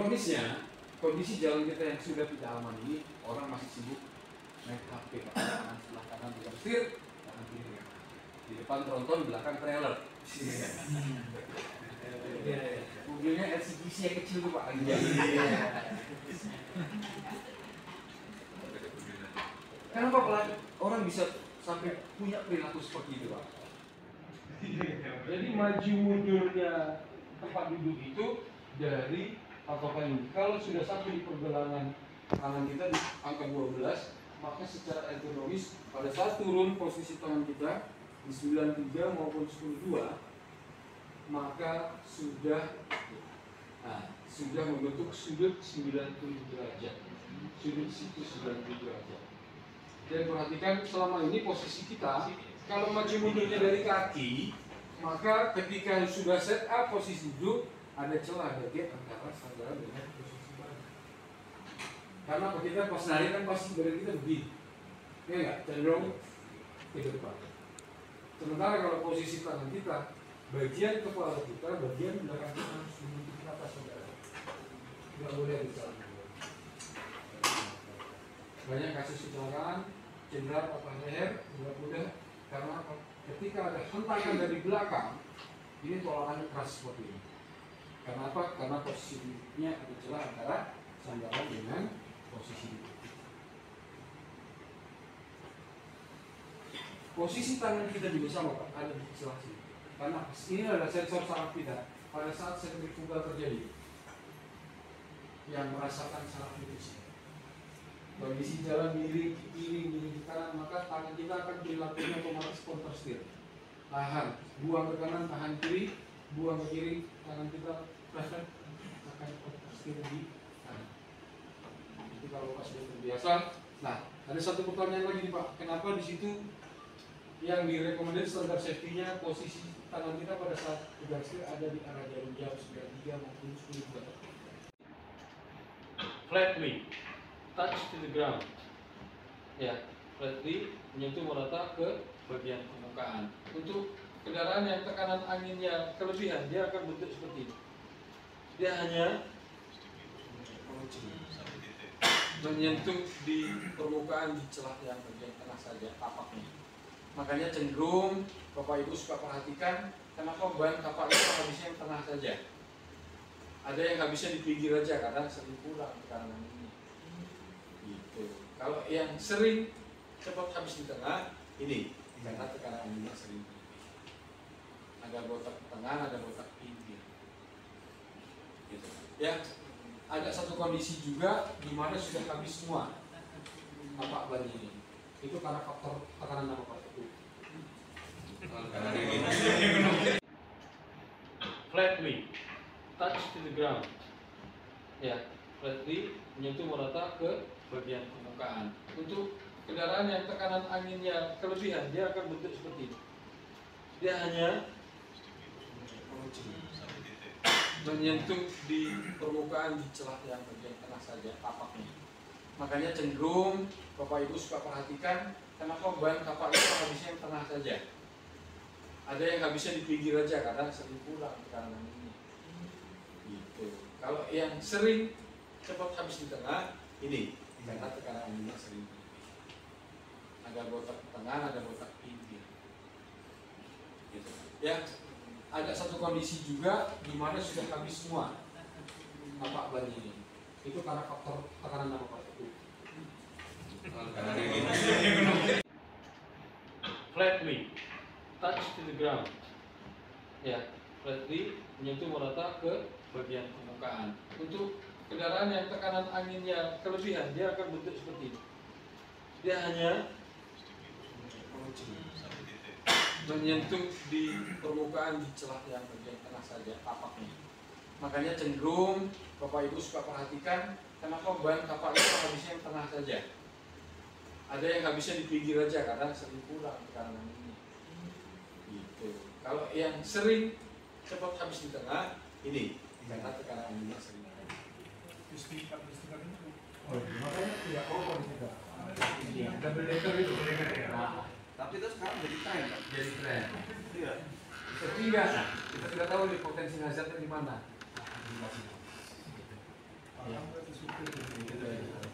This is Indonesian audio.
Ironisnya, kondisi jalan kita yang sudah tidak aman ini, orang masih sibuk main HP, kanan sebelah kanan tidak setir, kanan kiri ya. Di depan tronton, belakang trailer. Mobilnya LCGC yang kecil tuh Pak. Kenapa orang bisa sampai punya perilaku seperti itu Pak? Jadi maju mundurnya tempat duduk itu dari patokan ini. Kalau sudah sampai di pergelangan kanan kita di angka 12, maka secara ergonomis pada saat turun posisi tangan kita di 93 maupun 102, maka sudah membentuk sudut 90 derajat. Sudut situ 90 derajat. Dan perhatikan selama ini posisi kita, kalau maju mundurnya dari kaki, maka ketika sudah set up posisi duduk, ada celah, ada gap antara sandaran dengan posisi badan. Karena kita pas nari kan pasti badan kita begini, ya nggak, cenderung ke depan. Sementara kalau posisi tangan kita, bagian kepala kita, bagian belakang kita harus menuju ke atas saudara. Tidak boleh disalah. Banyak kasus kecelakaan, cedera patah leher, mudah-mudahan karena ketika ada hentakan dari belakang, ini tolakannya keras seperti ini. Karena apa? Karena posisinya ada celah antara sandaran dengan posisi duduk. Posisi tangan kita juga sama Pak, ada di celah sini. Karena ini adalah sensor saraf kita pada saat sentrifugal terjadi yang merasakan saraf itu sini. Kondisi jalan miring ke kiri, miring ke kanan, maka tangan kita akan perilakunya otomatis counter steer. Tahan, buang ke kanan, tahan kiri, buang ke kiri, tangan kita akan counter steer di kanan. Itu kalau Pak sudah terbiasa. Nah, ada satu pertanyaan lagi nih Pak, kenapa di situ yang direkomendasi standar safety-nya posisi tangan kita pada saat pegang setir ada di arah jarum jam 93 maupun 10. Flatly touch to the ground. Ya, flatly menyentuh merata ke bagian permukaan. Untuk kendaraan yang tekanan anginnya kelebihan, dia akan bentuk seperti ini. Dia hanya menyentuh di permukaan di celah yang bagian tengah saja, tapaknya. Makanya cenderung Bapak Ibu suka perhatikan kenapa ban tapak itu habisnya yang tengah saja. Ada yang habisnya di pinggir aja karena sering kurang tekanan ini. Gitu. Kalau yang sering cepat habis di tengah, ini karena tekanan anginnya sering tinggi. Ada botak tengah, ada botak pinggir. Gitu. Ya, ada satu kondisi juga di mana sudah habis semua tapak ban ini. Itu karena faktor tekanan apa Pak? Flatly touch to the ground. Ya, flatly menyentuh merata ke bagian permukaan. Untuk kendaraan yang tekanan anginnya kelebihan, dia akan bentuk seperti ini. Dia hanya menyentuh di permukaan di celah yang bagian tengah saja, tapaknya. Makanya cenderung Bapak Ibu suka perhatikan kenapa ban tapak itu habisnya yang tengah saja. Ada yang habisnya di pinggir aja karena sering kurang tekanan ini. Gitu. Kalau yang sering cepat habis di tengah, ini karena tekanan anginnya sering tinggi. Ada botak tengah, ada botak pinggir. Gitu. Ya, ada satu kondisi juga di mana sudah habis semua tapak ban ini. Itu karena faktor tekanan apa Pak? Flatly touch to the ground. Ya, flatly menyentuh merata ke bagian permukaan. Untuk kendaraan yang tekanan anginnya kelebihan, dia akan bentuk seperti ini. Dia hanya menyentuh di permukaan di celah yang bagian tengah saja, tapaknya. Makanya cenderung Bapak Ibu suka perhatikan kenapa ban tapak itu habisnya yang tengah saja. Ada yang habisnya di pinggir aja karena sering kurang tekanan ini. Gitu. Kalau yang sering cepat habis di tengah, ini karena tekanan anginnya sering. Oh, makanya tidak kokoh tidak. Double decker itu. Nah, tapi itu sekarang jadi tren, Pak. Jadi tren. Iya. Ketiga, kita sudah tahu nih potensi hazardnya di mana. Alhamdulillah di situ.